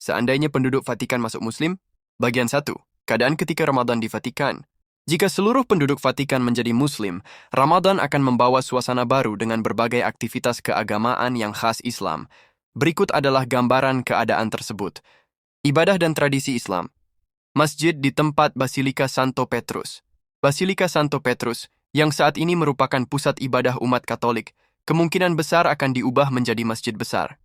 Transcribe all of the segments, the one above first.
Seandainya penduduk Vatikan masuk Muslim, bagian 1. Keadaan ketika Ramadan di Vatikan. Jika seluruh penduduk Vatikan menjadi Muslim, Ramadan akan membawa suasana baru dengan berbagai aktivitas keagamaan yang khas Islam. Berikut adalah gambaran keadaan tersebut. Ibadah dan tradisi Islam. Masjid di tempat Basilika Santo Petrus. Basilika Santo Petrus, yang saat ini merupakan pusat ibadah umat Katolik, kemungkinan besar akan diubah menjadi masjid besar.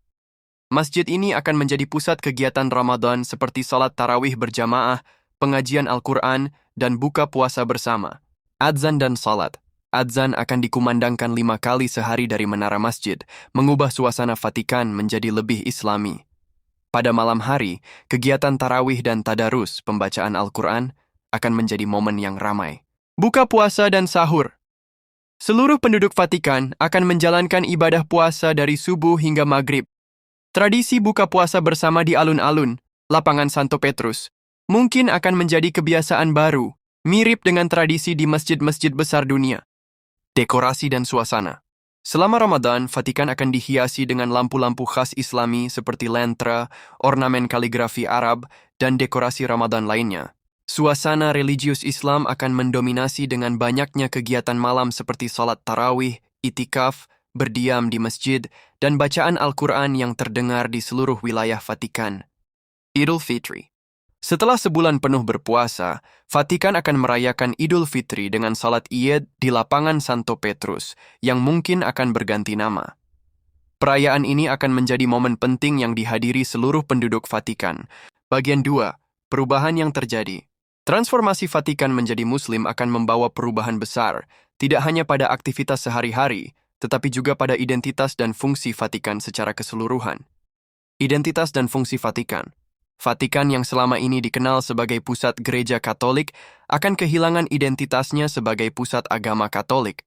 Masjid ini akan menjadi pusat kegiatan Ramadan seperti salat tarawih berjamaah, pengajian Al-Quran, dan buka puasa bersama. Adzan dan salat. Adzan akan dikumandangkan 5 kali sehari dari menara masjid, mengubah suasana Vatikan menjadi lebih Islami. Pada malam hari, kegiatan tarawih dan tadarus, pembacaan Al-Quran, akan menjadi momen yang ramai. Buka puasa dan sahur. Seluruh penduduk Vatikan akan menjalankan ibadah puasa dari subuh hingga maghrib. Tradisi buka puasa bersama di alun-alun, lapangan Santo Petrus, mungkin akan menjadi kebiasaan baru, mirip dengan tradisi di masjid-masjid besar dunia. Dekorasi dan suasana. Selama Ramadan, Vatikan akan dihiasi dengan lampu-lampu khas Islami seperti lentera, ornamen kaligrafi Arab, dan dekorasi Ramadan lainnya. Suasana religius Islam akan mendominasi dengan banyaknya kegiatan malam seperti salat tarawih, itikaf, berdiam di masjid, dan bacaan Al-Quran yang terdengar di seluruh wilayah Vatikan. Idul Fitri. Setelah sebulan penuh berpuasa, Vatikan akan merayakan Idul Fitri dengan salat Id di lapangan Santo Petrus, yang mungkin akan berganti nama. Perayaan ini akan menjadi momen penting yang dihadiri seluruh penduduk Vatikan. Bagian 2. Perubahan yang terjadi. Transformasi Vatikan menjadi Muslim akan membawa perubahan besar, tidak hanya pada aktivitas sehari-hari, tetapi juga pada identitas dan fungsi Vatikan secara keseluruhan. Identitas dan fungsi Vatikan. Vatikan yang selama ini dikenal sebagai pusat gereja Katolik akan kehilangan identitasnya sebagai pusat agama Katolik.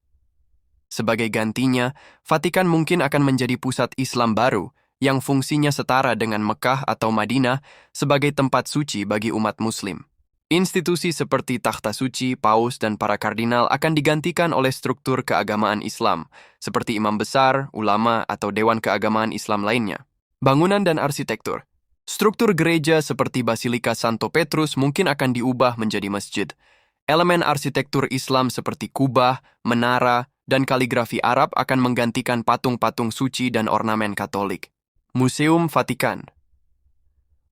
Sebagai gantinya, Vatikan mungkin akan menjadi pusat Islam baru yang fungsinya setara dengan Mekah atau Madinah sebagai tempat suci bagi umat Muslim. Institusi seperti Takhta Suci, Paus, dan para kardinal akan digantikan oleh struktur keagamaan Islam, seperti imam besar, ulama, atau dewan keagamaan Islam lainnya. Bangunan dan arsitektur. Struktur gereja seperti Basilika Santo Petrus mungkin akan diubah menjadi masjid. Elemen arsitektur Islam seperti kubah, menara, dan kaligrafi Arab akan menggantikan patung-patung suci dan ornamen Katolik. Museum Vatikan.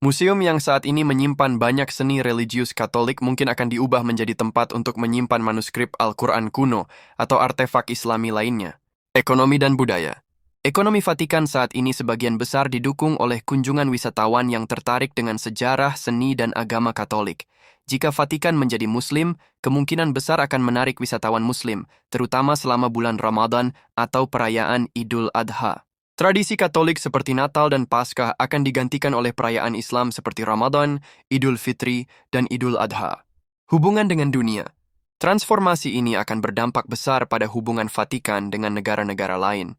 Museum yang saat ini menyimpan banyak seni religius Katolik mungkin akan diubah menjadi tempat untuk menyimpan manuskrip Al-Quran kuno atau artefak Islami lainnya. Ekonomi dan budaya. Ekonomi Vatikan saat ini sebagian besar didukung oleh kunjungan wisatawan yang tertarik dengan sejarah, seni, dan agama Katolik. Jika Vatikan menjadi Muslim, kemungkinan besar akan menarik wisatawan Muslim, terutama selama bulan Ramadan atau perayaan Idul Adha. Tradisi Katolik seperti Natal dan Paskah akan digantikan oleh perayaan Islam seperti Ramadan, Idul Fitri, dan Idul Adha. Hubungan dengan dunia. Transformasi ini akan berdampak besar pada hubungan Vatikan dengan negara-negara lain.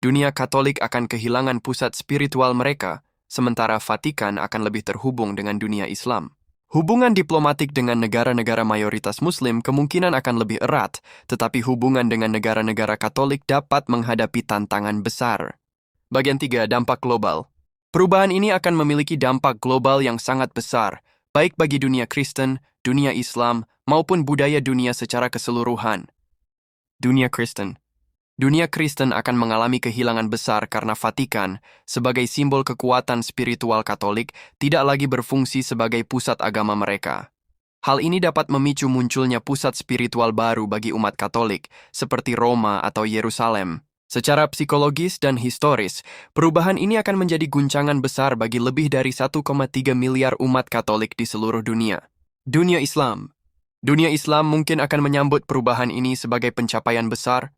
Dunia Katolik akan kehilangan pusat spiritual mereka, sementara Vatikan akan lebih terhubung dengan dunia Islam. Hubungan diplomatik dengan negara-negara mayoritas Muslim kemungkinan akan lebih erat, tetapi hubungan dengan negara-negara Katolik dapat menghadapi tantangan besar. Bagian 3. Dampak global. Perubahan ini akan memiliki dampak global yang sangat besar, baik bagi dunia Kristen, dunia Islam, maupun budaya dunia secara keseluruhan. Dunia Kristen. Dunia Kristen akan mengalami kehilangan besar karena Vatikan, sebagai simbol kekuatan spiritual Katolik, tidak lagi berfungsi sebagai pusat agama mereka. Hal ini dapat memicu munculnya pusat spiritual baru bagi umat Katolik, seperti Roma atau Yerusalem. Secara psikologis dan historis, perubahan ini akan menjadi guncangan besar bagi lebih dari 1,3 miliar umat Katolik di seluruh dunia. Dunia Islam. Dunia Islam mungkin akan menyambut perubahan ini sebagai pencapaian besar.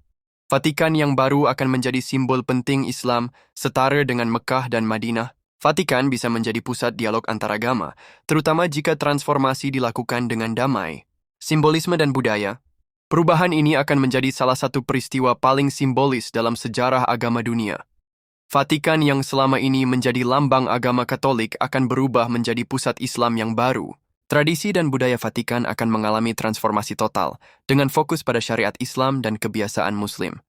Vatikan yang baru akan menjadi simbol penting Islam, setara dengan Mekah dan Madinah. Vatikan bisa menjadi pusat dialog antaragama, terutama jika transformasi dilakukan dengan damai. Simbolisme dan budaya. Perubahan ini akan menjadi salah satu peristiwa paling simbolis dalam sejarah agama dunia. Vatikan yang selama ini menjadi lambang agama Katolik akan berubah menjadi pusat Islam yang baru. Tradisi dan budaya Vatikan akan mengalami transformasi total, dengan fokus pada syariat Islam dan kebiasaan Muslim.